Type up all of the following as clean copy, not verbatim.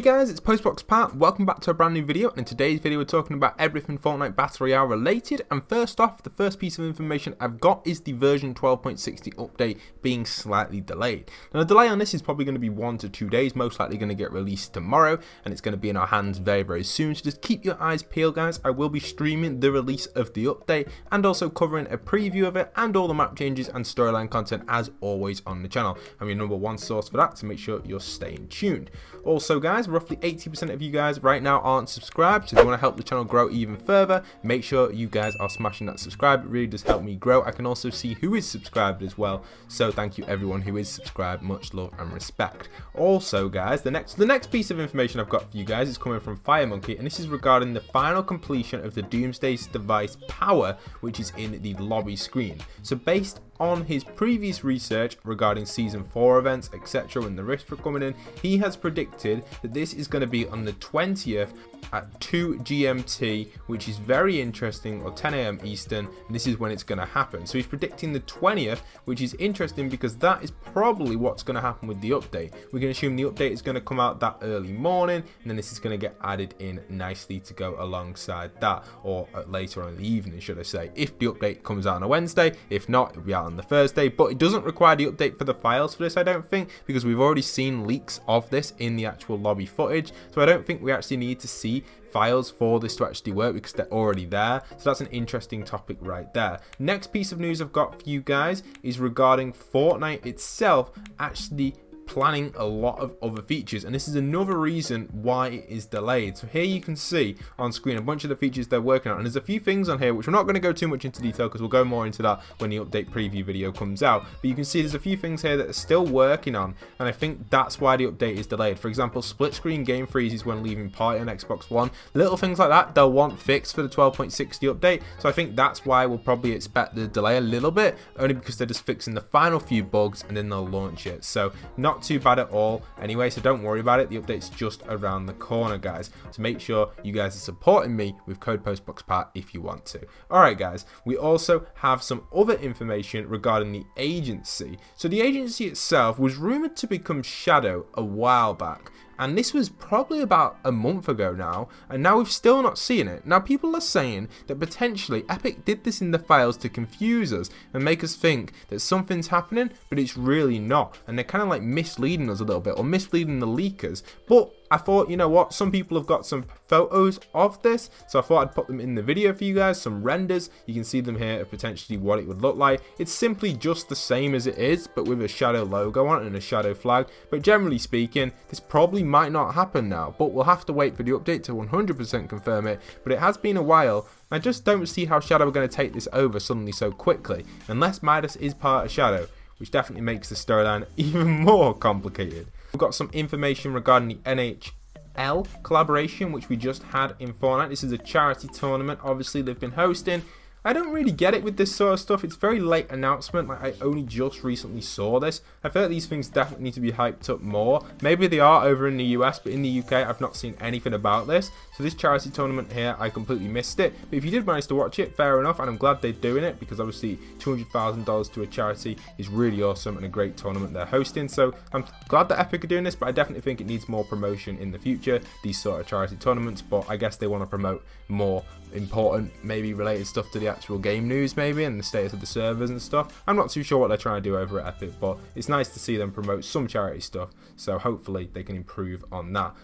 Hey guys, it's postboxpat. Welcome back to a brand new video. In today's video we're talking about everything Fortnite Battle Royale related, and first off, the first piece of information I've got is the version 12.60 update being slightly delayed. Now the delay on this is probably going to be 1 to 2 days, most likely going to get released tomorrow, and it's going to be in our hands very soon, so just keep your eyes peeled guys. I will be streaming the release of the update and also covering a preview of it and all the map changes and storyline content as always on the channel. I'm your number one source for that, so make sure you're staying tuned. Also guys, roughly 80% of you guys right now aren't subscribed, so if you want to help the channel grow even further, make sure you guys are smashing that subscribe. It really does help me grow. I can also see who is subscribed as well, so thank you everyone who is subscribed. Much love and respect. Also guys, the next piece of information I've got for you guys is coming from FireMonkey, and this is regarding the final completion of the Doomsday device power, which is in the lobby screen. So based on his previous research regarding season 4 events, etc., when the rifts were coming in, he has predicted that this is going to be on the 20th at 2 GMT, which is very interesting, or 10 AM Eastern, and this is when it's going to happen. So he's predicting the 20th, which is interesting because that is probably what's going to happen with the update. We're going to assume the update is going to come out that early morning, and then this is going to get added in nicely to go alongside that, or later on in the evening, should I say, if the update comes out on a Wednesday. If not, it'll be out on the Thursday, but it doesn't require the update for the files for this, I don't think, because we've already seen leaks of this in the actual lobby footage, so I don't think we actually need to see files for this to actually work because they're already there. So that's an interesting topic right there. Next piece of news I've got for you guys is regarding Fortnite itself actually planning a lot of other features, and this is another reason why it is delayed. So here you can see on screen a bunch of the features they're working on, and there's a few things on here which we're not going to go too much into detail because we'll go more into that when the update preview video comes out, but you can see there's a few things here that are still working on, and I think that's why the update is delayed. For example, split screen game freezes when leaving party on Xbox One, little things like that they'll want fixed for the 12.60 update, so I think that's why we'll probably expect the delay a little bit, only because they're just fixing the final few bugs and then they'll launch it. So not too bad at all anyway, so don't worry about it. The update's just around the corner guys, so make sure you guys are supporting me with code postboxpat if you want to. Alright guys, we also have some other information regarding the agency. So the agency itself was rumored to become Shadow a while back, and this was probably about a month ago now, and now we've still not seen it. Now people are saying that potentially Epic did this in the files to confuse us and make us think that something's happening, but it's really not, and they're kind of like misleading us a little bit, or misleading the leakers. But I thought, you know what, some people have got some photos of this, so I thought I'd put them in the video for you guys, some renders. You can see them here of potentially what it would look like. It's simply just the same as it is, but with a Shadow logo on it and a Shadow flag. But generally speaking, this probably might not happen now, but we'll have to wait for the update to 100% confirm it. But it has been a while. I just don't see how Shadow are going to take this over suddenly so quickly, unless Midas is part of Shadow, which definitely makes the storyline even more complicated. We've got some information regarding the NHL collaboration, which we just had in Fortnite. This is a charity tournament, obviously they've been hosting. I don't really get it with this sort of stuff. It's very late announcement, like I only just recently saw this. I feel like these things definitely need to be hyped up more. Maybe they are over in the US, but in the UK I've not seen anything about this. So this charity tournament here, I completely missed it. But if you did manage to watch it, fair enough, and I'm glad they're doing it, because obviously $200,000 to a charity is really awesome and a great tournament they're hosting. So I'm glad that Epic are doing this, but I definitely think it needs more promotion in the future, these sort of charity tournaments. But I guess they want to promote more important, maybe related stuff to the actual game news maybe, and the status of the servers and stuff. I'm not too sure what they're trying to do over at Epic, but it's nice to see them promote some charity stuff, so hopefully they can improve on that.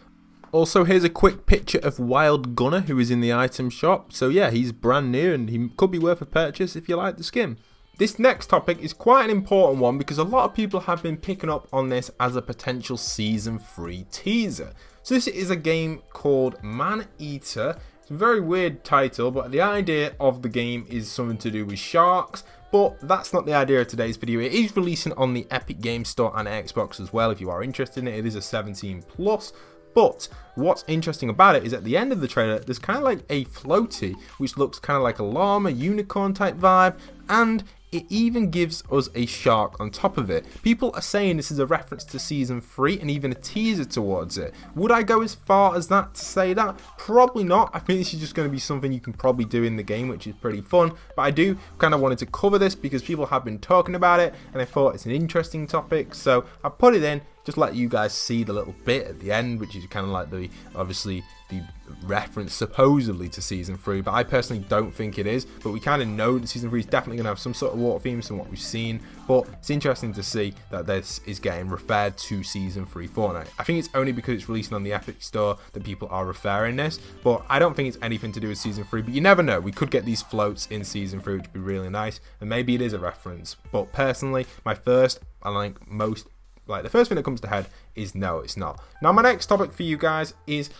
Also, here's a quick picture of Wild Gunner, who is in the item shop. So yeah, he's brand new and he could be worth a purchase if you like the skin. This next topic is quite an important one because a lot of people have been picking up on this as a potential season 3 teaser. So this is a game called Man Eater. It's a very weird title, but the idea of the game is something to do with sharks. But that's not the idea of today's video. It is releasing on the Epic Game Store and Xbox as well if you are interested in it. It is a 17+. But what's interesting about it is at the end of the trailer, there's kind of like a floaty, which looks kind of like a llama, unicorn type vibe, and it even gives us a shark on top of it. People are saying this is a reference to season 3 and even a teaser towards it. Would I go as far as that to say that? Probably not. I think this is just going to be something you can probably do in the game, which is pretty fun. But I do kind of wanted to cover this because people have been talking about it and I thought it's an interesting topic. So I put it in just let you guys see the little bit at the end, which is kind of like the, obviously, the reference supposedly to Season 3, but I personally don't think it is. But we kind of know that Season 3 is definitely going to have some sort of water themes from what we've seen, but it's interesting to see that this is getting referred to Season 3 Fortnite. I think it's only because it's releasing on the Epic Store that people are referring this, but I don't think it's anything to do with Season 3, but you never know. We could get these floats in Season 3, which would be really nice, and maybe it is a reference. But personally, my first, and like most, like the first thing that comes to head is no, it's not. Now my next topic for you guys is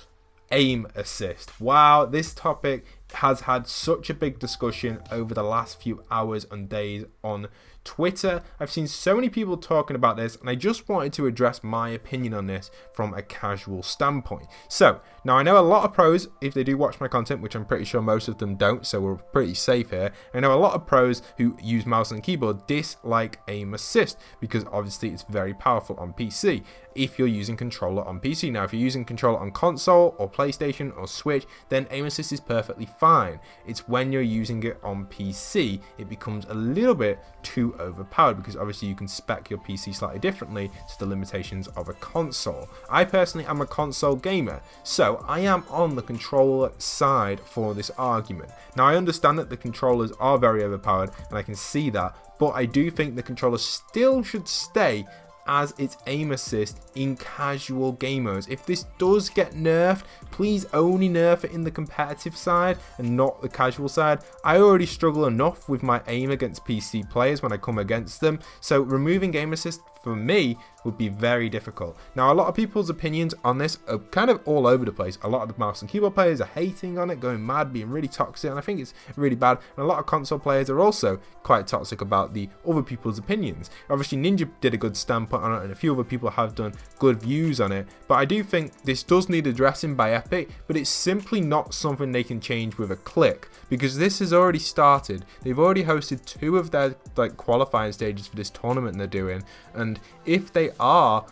aim assist. Wow, this topic has had such a big discussion over the last few hours and days on Twitter. I've seen so many people talking about this, and I just wanted to address my opinion on this from a casual standpoint. So now I know a lot of pros, if they do watch my content, which I'm pretty sure most of them don't, so we're pretty safe here. I know a lot of pros who use mouse and keyboard dislike aim assist because obviously it's very powerful on PC if you're using controller on PC. Now if you're using controller on console or PlayStation or Switch, then aim assist is perfectly fine. It's when you're using it on PC it becomes a little bit too overpowered, because obviously you can spec your PC slightly differently to the limitations of a console. I personally am a console gamer, so I am on the controller side for this argument. Now I understand that the controllers are very overpowered, and I can see that, but I do think the controller still should stay as its aim assist in casual game modes. If this does get nerfed, please only nerf it in the competitive side and not the casual side. I already struggle enough with my aim against PC players when I come against them, so removing aim assist for me would be very difficult. Now a lot of people's opinions on this are kind of all over the place. A lot of the mouse and keyboard players are hating on it, going mad, being really toxic, and I think it's really bad. And a lot of console players are also quite toxic about the other people's opinions. Obviously Ninja did a good standpoint on it, and a few other people have done good views on it, but I do think this does need addressing by Epic, but it's simply not something they can change with a click, because this has already started. They've already hosted 2 of their qualifying stages for this tournament they're doing, and if they are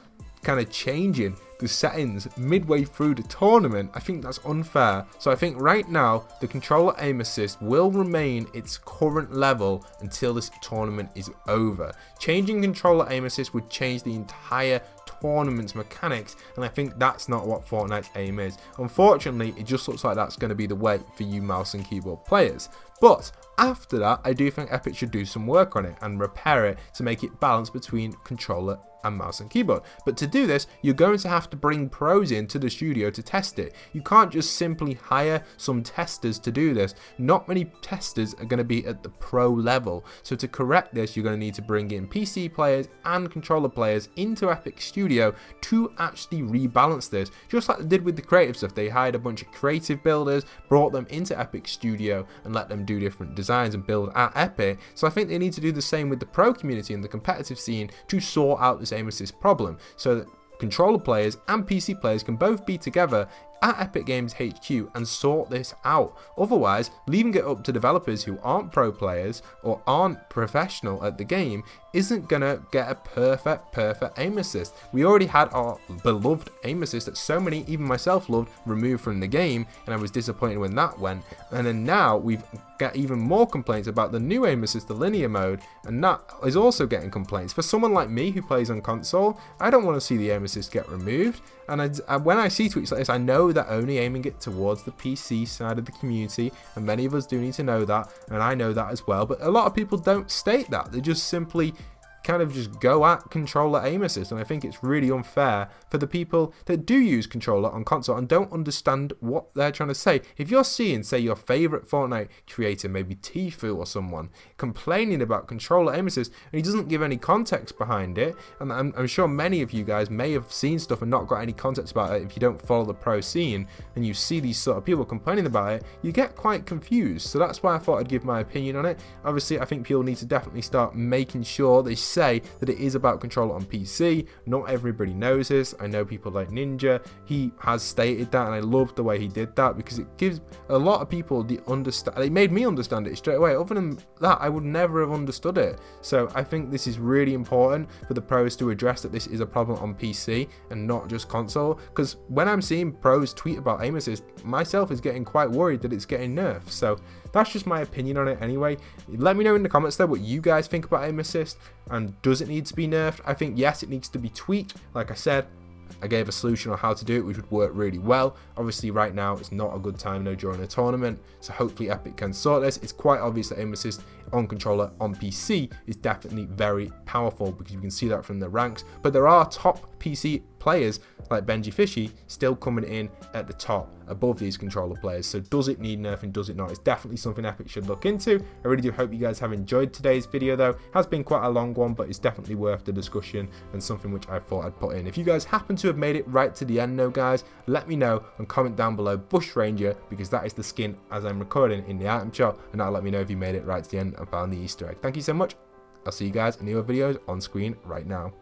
kind of changing the settings midway through the tournament, I think that's unfair. So I think right now the controller aim assist will remain its current level until this tournament is over. Changing controller aim assist would change the entire tournament's mechanics, and I think that's not what Fortnite's aim is. Unfortunately, it just looks like that's going to be the way for you mouse and keyboard players. But after that, I do think Epic should do some work on it and repair it to make it balance between controller and mouse and keyboard. But to do this, you're going to have to bring pros into the studio to test it. You can't just simply hire some testers to do this. Not many testers are going to be at the pro level. So to correct this, you're going to need to bring in PC players and controller players into Epic Studio to actually rebalance this. Just like they did with the creative stuff. They hired a bunch of creative builders, brought them into Epic Studio and let them do different designs and build at Epic. So I think they need to do the same with the pro community and the competitive scene to sort out this aim assist problem, so that controller players and PC players can both be together at Epic Games HQ and sort this out. Otherwise, leaving it up to developers who aren't pro players or aren't professional at the game isn't gonna get a perfect aim assist. We already had our beloved aim assist that so many, even myself, loved, removed from the game, and I was disappointed when that went. And then now we've got even more complaints about the new aim assist, the linear mode, and that is also getting complaints. For someone like me who plays on console, I don't want to see the aim assist get removed. And when I see tweets like this, I know that only aiming it towards the PC side of the community, and many of us do need to know that, and I know that as well, but a lot of people don't state that. They just simply kind of just go at controller aim assist, and I think it's really unfair for the people that do use controller on console and don't understand what they're trying to say. If you're seeing, say, your favorite Fortnite creator, maybe Tfue or someone, complaining about controller aim assist and he doesn't give any context behind it, and I'm sure many of you guys may have seen stuff and not got any context about it if you don't follow the pro scene, and you see these sort of people complaining about it, you get quite confused. So that's why I thought I'd give my opinion on it. Obviously, I think people need to definitely start making sure they say that it is about controller on PC. Not everybody knows this. I know people like Ninja, he has stated that, and I love the way he did that because it gives a lot of people the understand. It made me understand it straight away. Other than that, I would never have understood it. So I think this is really important for the pros to address that this is a problem on PC and not just console, because when I'm seeing pros tweet about aim assist, myself is getting quite worried that it's getting nerfed. So that's just my opinion on it anyway. Let me know in the comments though what you guys think about aim assist, and does it need to be nerfed? I think yes, it needs to be tweaked. Like I said, I gave a solution on how to do it, which would work really well. Obviously right now it's not a good time though during a tournament, so hopefully Epic can sort this. It's quite obvious that aim assist on controller on PC is definitely very powerful, because you can see that from the ranks, but there are top PC players like Benji Fishy still coming in at the top above these controller players. So does it need nerfing, does it not? It's definitely something Epic should look into. I really do hope you guys have enjoyed today's video though. It has been quite a long one, but it's definitely worth the discussion and something which I thought I'd put in. If you guys happen to have made it right to the end though guys, let me know and comment down below Bush Ranger, because that is the skin as I'm recording in the item shop, and that'll let me know if you made it right to the end and found the Easter egg. Thank you so much. I'll see you guys in the other videos on screen right now.